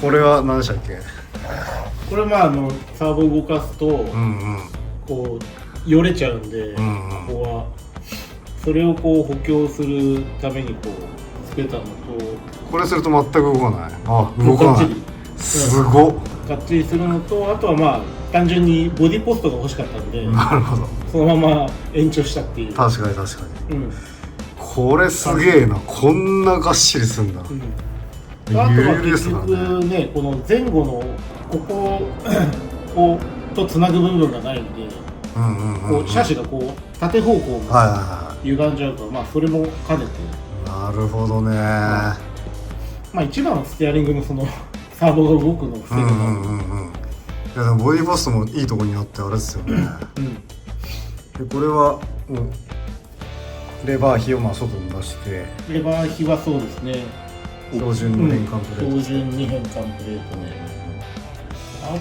これは何でしたっけ？これはサーボ動かすと、こうよれちゃうんで、ここはそれをこう補強するためにこうつけたのと、これすると全く動かない。あ、動かない。すごっ。がっちりするのと、あとはまあ単純にボディポストが欲しかったんで、なるほど。そのまま延長したっていう。確かに確かに。これすげえな。こんながっしりすんだ。あとは結局ね、この前後のここをとつなぐ部分がないんで、こうシャシがこう縦方向が歪んじゃうから、まあそれも兼ねて。なるほどね。まあ一番はステアリングのそのサーボが動くのを防ぐ。いやでもボディポストもいいところにあってあれですよね。でこれはもうレバー比をまあ外に出して。レバー比はそうですね。標準の変換プレート。標準に変換プレートで。あとは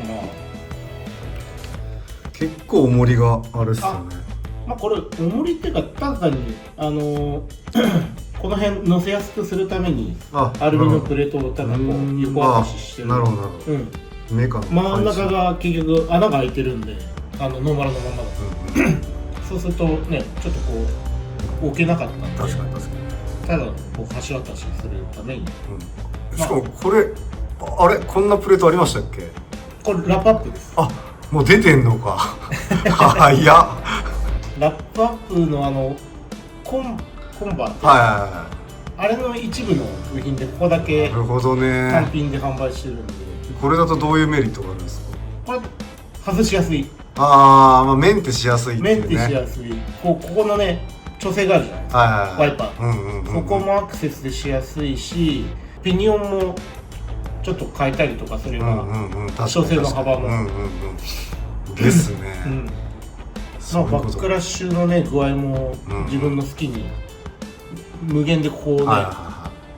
まあ結構重りがあるっすよね。まあこれ重りっていうかただ単にこの辺乗せやすくするためにアルミのプレートをただこう横渡ししてる。なるほどなるほど。メカの真ん中が結局穴が開いてるんで、ノーマルのままだと、そうするとねちょっとこう置けなかったんで、確かに確かに。ただこう橋渡しするために、しかもこれあれこんなプレートありましたっけ？これラップアップです。あ、もう出てんのか。早っ。ラップアップのコンバー、あれの一部の部品でここだけなるほどね。単品で販売してるんで。これだとどういうメリットがあるんですか？これ外しやすい。まあメンテしやすいっていうね。メンテしやすい。ここのね調整があるじゃないですか。ワイパー。そこもアクセスしやすいし、ピニオンもちょっと変えたりとかすれば調整の幅もですね。バックラッシュのね具合も自分の好きに無限でここをね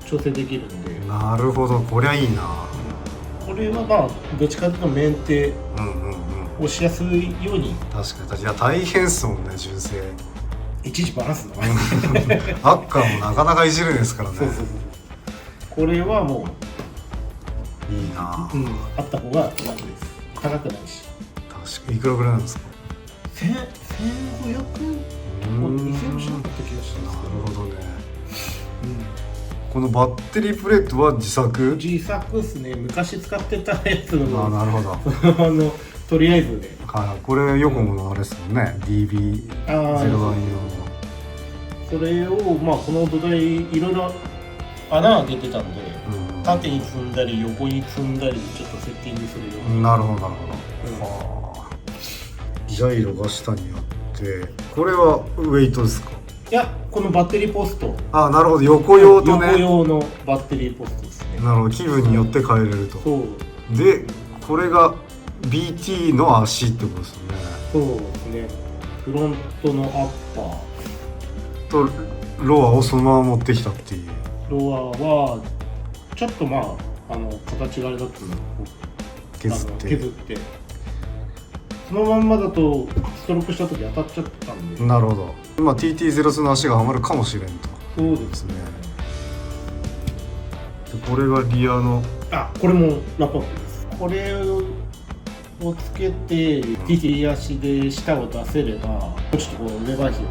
調整できるんで。なるほど、こりゃいいな。これはまあどっちかというとメンテをしやすいように。確かに。いや大変っすもんね、純正。いちいちバランスのアッカーもなかなかいじるんですからね。これはもういいな。あった方が楽です。高くないし。確かに。いくらぐらいなんですか？1500？2000もしなかった気がします。なるほどね。このバッテリープレートは自作っすね。昔使ってたやつの。なるほど。とりあえずね。これヨコモのあれですもんね。DB01 用の。それをまあこの土台いろいろ穴開けてたんで、縦に積んだり横に積んだりちょっとセッティングするように。なるほどなるほど。ジャイロが下にあって、これはウェイトですか？いや、このバッテリーポスト。なるほど。横用とね。横用のバッテリーポストですね。なるほど。気分によって変えれると。そうで、これが BT の足ってことですよね。そうですね。フロントのアッパーとロアをそのまま持ってきたっていう。ロアはちょっとまあ形があれだったの削って。そのまんまだとストロークした時当たっちゃったんで。なるほど。TT02 の足がはまるかもしれんと。そうですね。でこれがリアの。これもラップアップです。これをつけて TT 足で下を出せればちょっとこうレバー比を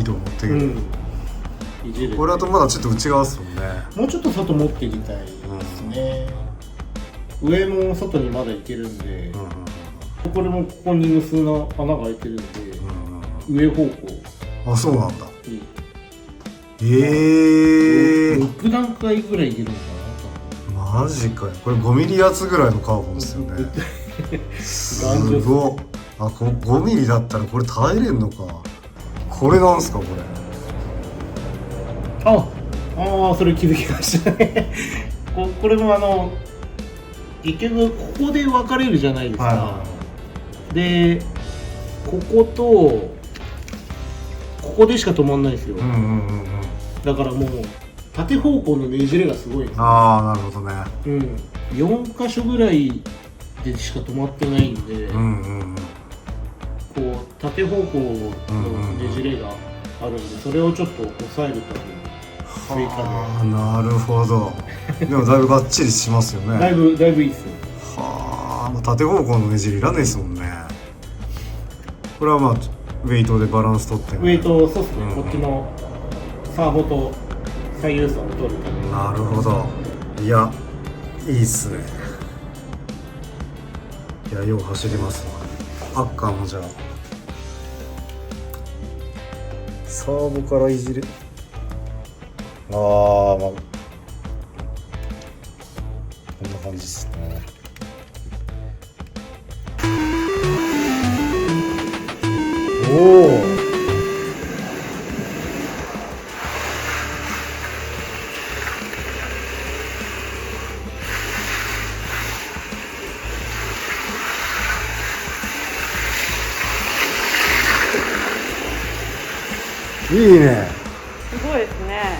移動持ってくる。いじれて。これだとまだちょっと内側ですもんね。もうちょっと外持っていきたいですね。上も外にまだいけるんで。これもここに無数の穴が開いてるんで、上方向。そうなんだ。6段階ぐらいいけるのかな。マジかよ。これ5ミリ厚ぐらいのカーボンですよね。すごっ。5ミリだったらこれ耐えれんのか。これなんすかこれ。それ気づきましたね。これも結局ここで分かれるじゃないですか。でこことここでしか止まんないですよ。だからもう縦方向のねじれがすごいんですよ。なるほどね。4箇所ぐらいでしか止まってないんで、こう縦方向のねじれがあるんで、それをちょっと抑えるために追加あ、なるほど。でもだいぶがっちりしますよね。でだいぶいいっすよ。はあ、もう縦方向のねじりいらないですもんね。これはまあウェイトでバランス取ってウェイト、そうっすね、うんこっちのサーボと左右差を取るために。なるほど。いや、いいっすね。いや、よう走りますわ。アッカーもじゃあサーボからいじる。ああ、まあこんな感じっすね。おお。いいね。すごいですね。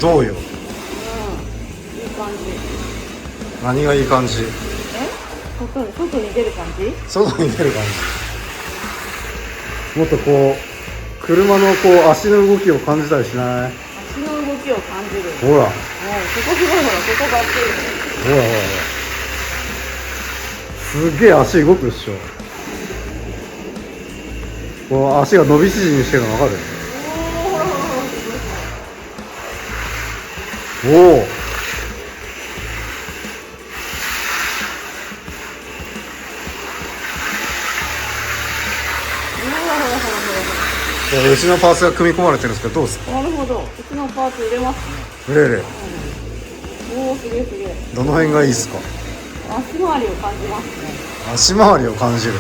どうよ。うん。いい感じ。何がいい感じ？外に出る感じ？外に出る感じ。もっとこう車のこう足の動きを感じたりしない？足の動きを感じる。ほら。ここすごいほら、ここが熱い。ほらほらほら。すげえ足動くでしょ。こう足が伸び縮みしてるの分かる？おお。うちのパーツが組み込まれてるんですけどどうですか？なるほど。うちのパーツ入れますね。れれ。おお、すげえすげえ。どの辺がいいですか？足回りを感じますね。足回りを感じる。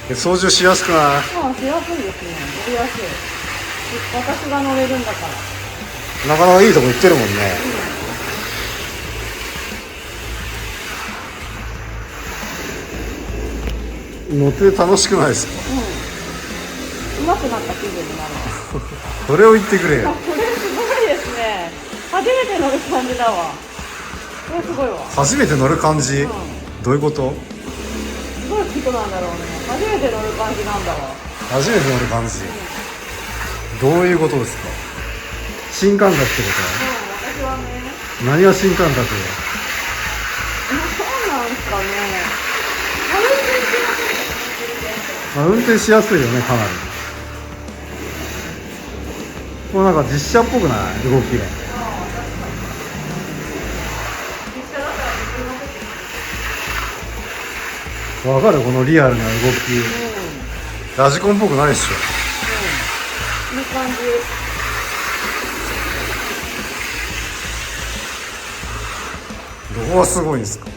おお。操縦しやすくない？まあ、しやすいですね。乗りやすい。私が乗れるんだから。なかなかいいとこ行ってるもんね。乗って楽しくないですか？うん。上手くなった気分になる。それを言ってくれよ。これすごいですね。初めて乗る感じだわ。これすごいわ。初めて乗る感じ、どういうこと？どういうことなんだろうね。初めて乗る感じなんだわ。初めて乗る感じ、どういうことですか？新感覚ってこ私はね。と？何が新感覚？そうなんですかね。運転しやすいよね、かなり。もうなんか実写っぽくない？動きが。わかる？このリアルな動き、ラジコンっぽくないでしょ。いい感じ。どこがすごいんですか？ど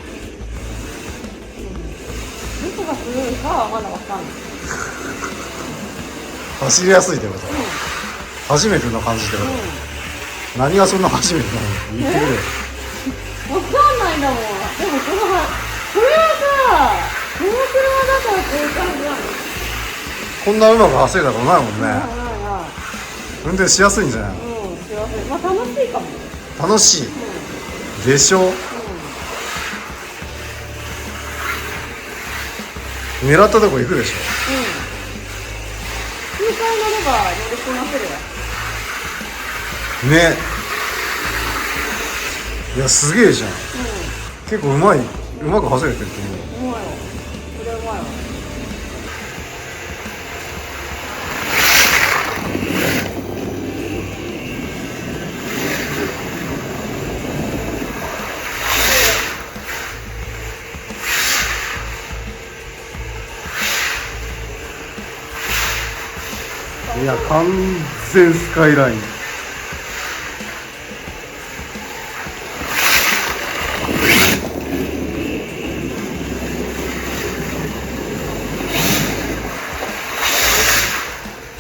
こがすごいかはまだわかんない。走りやすいってこと？初めての感じってこと？何がそんな初めてなの？言ってくれよ。わかんないんだもん。でもこれはさ、この車だからこういう感じなの。こんなうまく走れたことないもんね。ない。運転しやすいんじゃないの？うん、幸せ。まあ楽しいかも。楽しい、でしょ？狙ったとこ行くでしょ？数回乗れば乗りこなせるわ。ね。いや、すげえじゃん。結構うまく走れてると思う。うまいわ。それうまいわ。いや、完全スカイライン。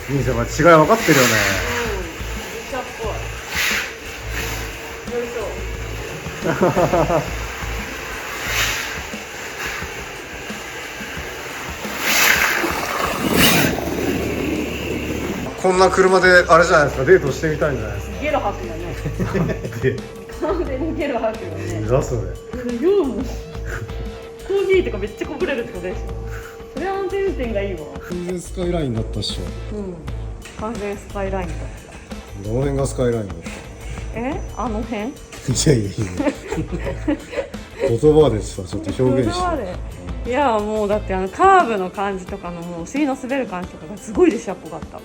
兄さんは違い分かってるよね。実写っぽい。よいしょ。こんな車であれじゃないですか、デートしてみたいんじゃないですか。ゲロ吐くよね。で、完全にゲロ吐くよね。だそれ。量もコーヒーとかめっちゃこぼれるってことでしょ。それは安全運転がいいわ。完全スカイラインだったっしょ。完全スカイラインだっどの辺がスカイラインだった？た。あの辺？いやいやいや言葉でさちょっと表現して。いやもうだってカーブの感じとかのもうお尻の滑る感じとかがすごい列車っぽかった。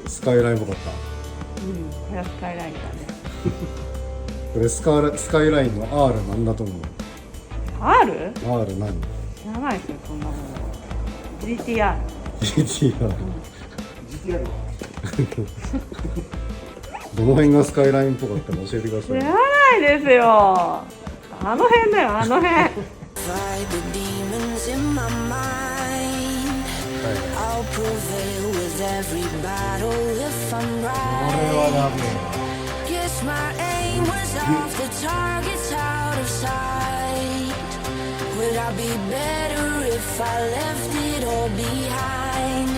スカイラインっぽかった。これはスカイラインだね。これスカイラインの R なんだと思う？ R？ R 何？知らないですよそんなもの。GTR。GTR。どの辺がスカイラインっぽかったか教えてください。知らないですよ。あの辺だよあの辺。Would I be better if I left it all behind?